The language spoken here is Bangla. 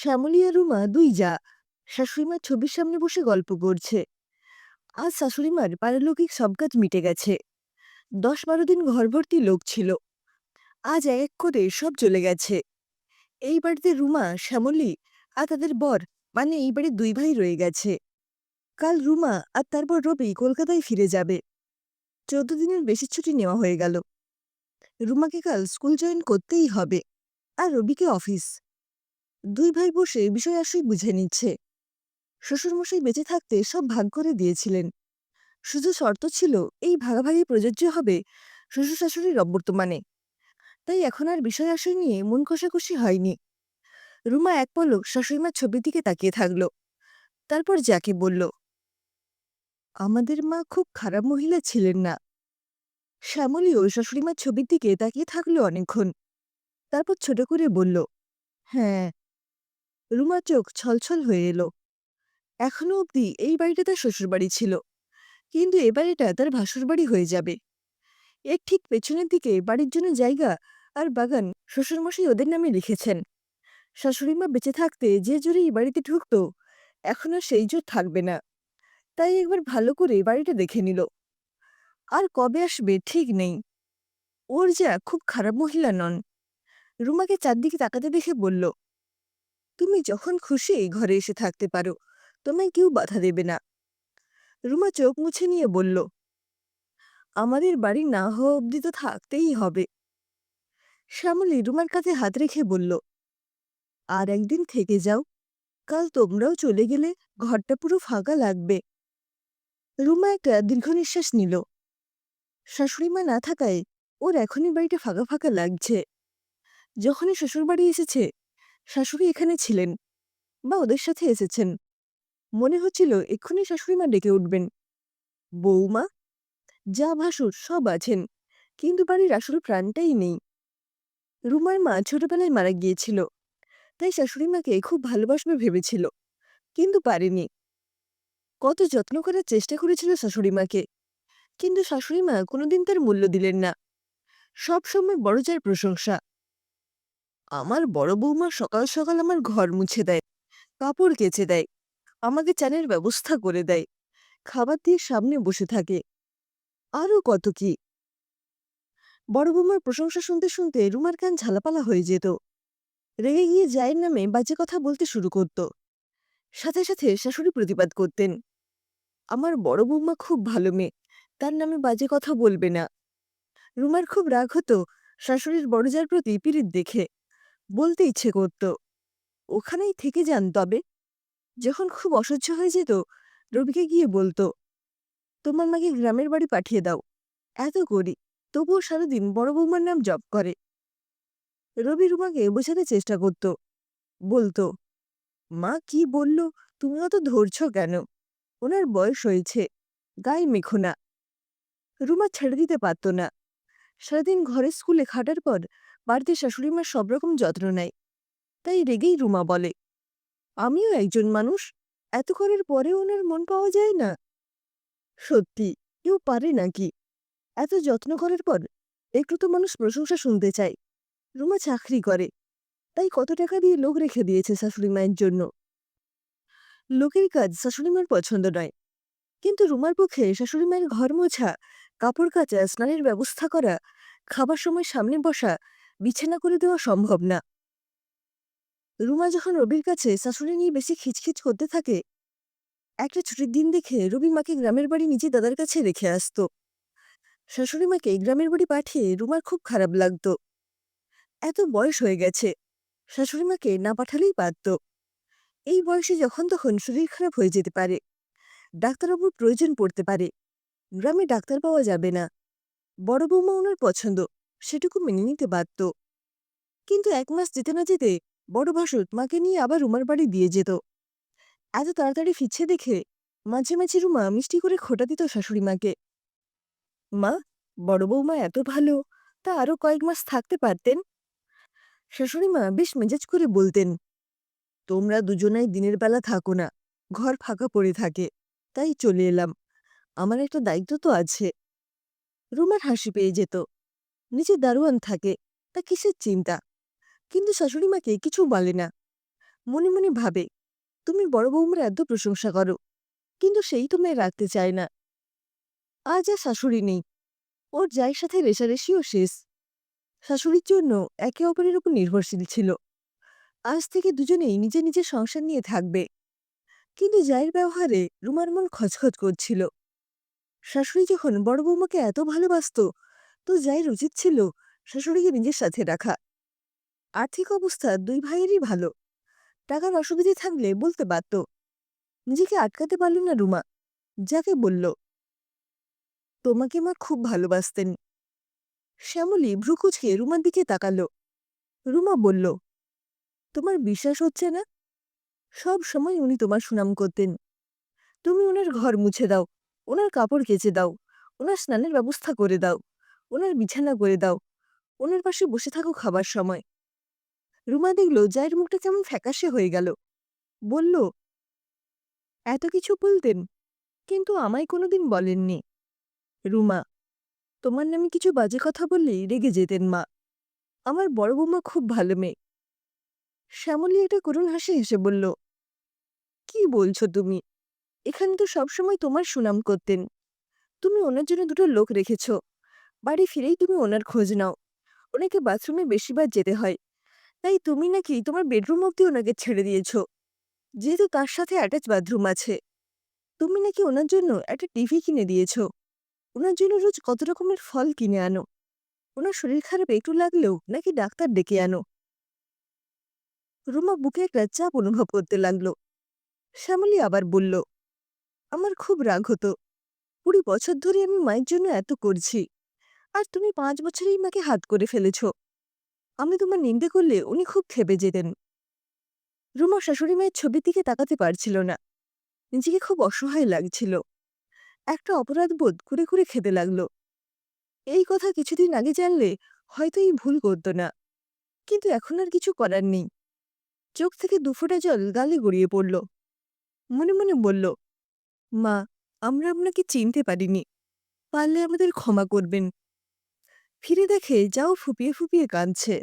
শ্যামলী আর রুমা দুই যা শাশুড়িমার ছবির সামনে বসে গল্প করছে। আজ শাশুড়িমার পারলৌকিক সব কাজ মিটে গেছে। 10-12 দিন ঘর ভর্তি লোক ছিল, আজ এক এক করে সব চলে গেছে। এই বাড়িতে রুমা, শ্যামলী আর তাদের বর, মানে এই বাড়ির দুই ভাই রয়ে গেছে। কাল রুমা আর তারপর রবি কলকাতায় ফিরে যাবে। 14 দিনের বেশি ছুটি নেওয়া হয়ে গেল। রুমাকে কাল স্কুল জয়েন করতেই হবে, আর রবিকে অফিস। দুই ভাই বসে বিষয় আশয় বুঝে নিচ্ছে। শ্বশুরমশাই বেঁচে থাকতে সব ভাগ করে দিয়েছিলেন, শুধু শর্ত ছিল এই ভাগাভাগি প্রযোজ্য হবে শ্বশুর শাশুড়ির অবর্তমানে। তাই এখন আর বিষয় আশয় নিয়ে মন কষাকষি হয়নি। রুমা এক পলক শাশুড়িমার ছবির দিকে তাকিয়ে থাকলো, তারপর যাকে বলল, আমাদের মা খুব খারাপ মহিলা ছিলেন না। শ্যামলীও শাশুড়িমার ছবির দিকে তাকিয়ে থাকলো অনেকক্ষণ, তারপর ছোট করে বলল, হ্যাঁ। রুমা চোখ ছলছল হয়ে এলো। এখনো অবধি এই বাড়িটা তার শ্বশুরবাড়ি ছিল, কিন্তু এ বাড়িটা তার ভাসুরবাড়ি হয়ে যাবে। এর ঠিক পেছনের দিকে বাড়ির জন্য জায়গা আর বাগান শ্বশুরমশাই ওদের নামে লিখেছেন। শাশুড়িমা বেঁচে থাকতে যে জোরে এই বাড়িতে ঢুকতো, এখন আর সেই জোর থাকবে না। তাই একবার ভালো করে বাড়িটা দেখে নিল। আর কবে আসবে ঠিক নেই। ওর যা খুব খারাপ মহিলা নন। রুমাকে চারদিকে তাকাতে দেখে বলল, তুমি যখন খুশি এই ঘরে এসে থাকতে পারো, তোমায় কেউ বাধা দেবে না। রুমা চোখ মুছে নিয়ে বলল, আমাদের বাড়ি না হওয়া অবধি তো থাকতেই হবে। শ্যামলী রুমার কাঁধে হাত রেখে বলল, আর একদিন থেকে যাও, কাল তোমরাও চলে গেলে ঘরটা পুরো ফাঁকা লাগবে। রুমা একটা দীর্ঘ নিঃশ্বাস নিল। শাশুড়িমা না থাকায় ওর এখনই বাড়িটা ফাঁকা ফাঁকা লাগছে। যখনই শ্বশুরবাড়ি এসেছে, শাশুড়ি এখানে ছিলেন বা ওদের সাথে এসেছেন, মনে হচ্ছিল এক্ষুনি শাশুড়িমা ডেকে উঠবেন, বৌমা। যা ভাসুর সব আছেন, কিন্তু বাড়ির আসল প্রাণটাই নেই। রুমার মা ছোটবেলায় মারা গিয়েছিল, তাই শাশুড়িমাকে খুব ভালোবাসবে ভেবেছিল, কিন্তু পারেনি। কত যত্ন করার চেষ্টা করেছিল শাশুড়িমাকে, কিন্তু শাশুড়িমা কোনোদিন তার মূল্য দিলেন না। সব সময় বড় যার প্রশংসা। আমার বড় বৌমা সকাল সকাল আমার ঘর মুছে দেয়, কাপড় কেচে দেয়, আমাকে চানের ব্যবস্থা করে দেয়, খাবার দিয়ে সামনে বসে থাকে, আরও কত কি। বড় বৌমার প্রশংসা শুনতে শুনতে রুমার কান ঝালাপালা হয়ে যেত। রেগে গিয়ে জায়ের নামে বাজে কথা বলতে শুরু করত। সাথে সাথে শাশুড়ি প্রতিবাদ করতেন, আমার বড় বৌমা খুব ভালো মেয়ে, তার নামে বাজে কথা বলবে না। রুমার খুব রাগ হতো শাশুড়ির বড়জার প্রতি পীড়িত দেখে। বলতে ইচ্ছে করত, ওখানেই থেকে যান তবে। যখন খুব অসহ্য হয়ে যেত, রবিকে গিয়ে বলতো, তোমার মাকে গ্রামের বাড়ি পাঠিয়ে দাও। এত করি, তবুও সারাদিন বড় বৌমার নাম জপ করে। রবি রুমাকে বোঝাতে চেষ্টা করত, বলতো, মা কি বলল, তুমি অত ধরছ কেন? ওনার বয়স হয়েছে, গায়ে মেখো না। রুমা ছেড়ে দিতে পারত না। সারাদিন ঘরে স্কুলে খাটার পর বাড়িতে শাশুড়িমার সব রকম যত্ন নেয়। তাই রেগেই রুমা বলে, আমিও একজন মানুষ, এত করার পরেও ওনার মন পাওয়া যায় না। সত্যি, কেউ পারে নাকি? এত যত্ন করার পর একটু তো মানুষ প্রশংসা শুনতে চায়। রুমা চাকরি করে, তাই কত টাকা দিয়ে লোক রেখে দিয়েছে শাশুড়ি মায়ের জন্য। লোকের কাজ শাশুড়িমার পছন্দ নয়, কিন্তু রুমার পক্ষে শাশুড়ি মায়ের ঘর মোছা, কাপড় কাচা, স্নানের ব্যবস্থা করা, খাবার সময় সামনে বসা, বিছানা করে দেওয়া সম্ভব না। রুমা যখন রবির কাছে শাশুড়ি নিয়ে বেশি খিচখিচ করতে থাকে, একটা ছুটির দিন দেখে রবি মাকে গ্রামের বাড়ি নিজে দাদার কাছে রেখে আসতো। শাশুড়ি মাকে গ্রামের বাড়ি পাঠিয়ে রুমার খুব খারাপ লাগতো। এত বয়স হয়ে গেছে, শাশুড়ি মাকে না পাঠালেই পারত। এই বয়সে যখন তখন শরীর খারাপ হয়ে যেতে পারে, ডাক্তারবাবুর প্রয়োজন পড়তে পারে, গ্রামে ডাক্তার পাওয়া যাবে না। বড় বৌমা ওনার পছন্দ, সেটুকু মেনে নিতে পারত। কিন্তু 1 মাস যেতে না যেতে বড় ভাসুর মাকে নিয়ে আবার রুমার বাড়ি দিয়ে যেত। এত তাড়াতাড়ি ফিরছে দেখে মাঝে মাঝে রুমা মিষ্টি করে খোঁটা দিত শাশুড়ি মাকে, মা, বড় বৌমা এত ভালো, তা আরো কয়েক মাস থাকতে পারতেন। শাশুড়ি মা বেশ মেজাজ করে বলতেন, তোমরা দুজনাই দিনের বেলা থাকো না, ঘর ফাঁকা পড়ে থাকে, তাই চলে এলাম, আমার একটা দায়িত্ব তো আছে। রুমার হাসি পেয়ে যেত, নিচে দারোয়ান থাকে, তা কিসের চিন্তা। কিন্তু শাশুড়ি মাকে কিছু বলে না, মনে মনে ভাবে, তুমি বড় বৌমার এত প্রশংসা করো, কিন্তু সেই তোমায় রাখতে চায় না। আজ আর শাশুড়ি নেই, ওর জায়ের সাথে রেষারেষিও শেষ। শাশুড়ির জন্য একে অপরের উপর নির্ভরশীল ছিল। আজ থেকে দুজনেই নিজের নিজের সংসার নিয়ে থাকবে। কিন্তু জায়ের ব্যবহারে রুমার মন খচখচ করছিল। শাশুড়ি যখন বড় বৌমাকে এত ভালোবাসতো, তো জায়ের উচিত ছিল শাশুড়িকে নিজের সাথে রাখা। আর্থিক অবস্থা দুই ভাইয়েরই ভালো, টাকার অসুবিধে থাকলে বলতে পারত। নিজেকে আটকাতে পারল না রুমা, যাকে বলল, তোমাকে মা খুব ভালোবাসতেন। শ্যামলী ভ্রু কুঁচকে রুমার দিকে তাকালো। রুমা বলল, তোমার বিশ্বাস হচ্ছে না? সব সময় উনি তোমার সুনাম করতেন। তুমি ওনার ঘর মুছে দাও, ওনার কাপড় কেচে দাও, ওনার স্নানের ব্যবস্থা করে দাও, ওনার বিছানা করে দাও, ওনার পাশে বসে থাকো খাবার সময়। রুমা দেখল জায়ের মুখটা কেমন ফ্যাকাশে হয়ে গেল। বলল, এত কিছু বলতেন, কিন্তু আমায় কোনোদিন বলেননি। রুমা, তোমার নামে কিছু বাজে কথা বললেই রেগে যেতেন মা। আমার বড় বৌমা খুব ভালো মেয়ে। শ্যামলী একটা করুণ হাসি হেসে বলল, কি বলছো তুমি? এখানে তো সবসময় তোমার সুনাম করতেন। তুমি ওনার জন্য দুটো লোক রেখেছ। বাড়ি ফিরেই তুমি ওনার খোঁজ নাও। ওনাকে বাথরুমে বেশিবার যেতে হয়, তাই তুমি নাকি তোমার বেডরুম অব্দি ওনাকে ছেড়ে দিয়েছ, যেহেতু তার সাথে অ্যাটাচ বাথরুম আছে। তুমি নাকি ওনার জন্য একটা টিভি কিনে দিয়েছ। ওনার জন্য রোজ কত রকমের ফল কিনে আনো। ওনার শরীর খারাপ একটু লাগলেও নাকি ডাক্তার ডেকে আনো। রুমা বুকে একটা চাপ অনুভব করতে লাগলো। শ্যামলী আবার বলল, আমার খুব রাগ হতো। 20 বছর ধরে আমি মায়ের জন্য এত করছি, আর তুমি 5 বছরেই মাকে হাত করে ফেলেছ। আমি তোমার নিন্দে করলে উনি খুব ক্ষেপে যেতেন। রুমা শাশুড়ি মায়ের ছবির দিকে তাকাতে পারছিল না। নিজেকে খুব অসহায় লাগছিল। একটা অপরাধ বোধ করে করে খেতে লাগলো। এই কথা কিছুদিন আগে জানলে হয়তো এই ভুল করত না, কিন্তু এখন আর কিছু করার নেই। চোখ থেকে দুফোঁটা জল গালে গড়িয়ে পড়ল। মনে মনে বলল, মা, আমরা আপনাকে চিনতে পারিনি, পারলে আমাদের ক্ষমা করবেন। ফিরে দেখে যাও ফুপিয়ে ফুপিয়ে কাঁদছে।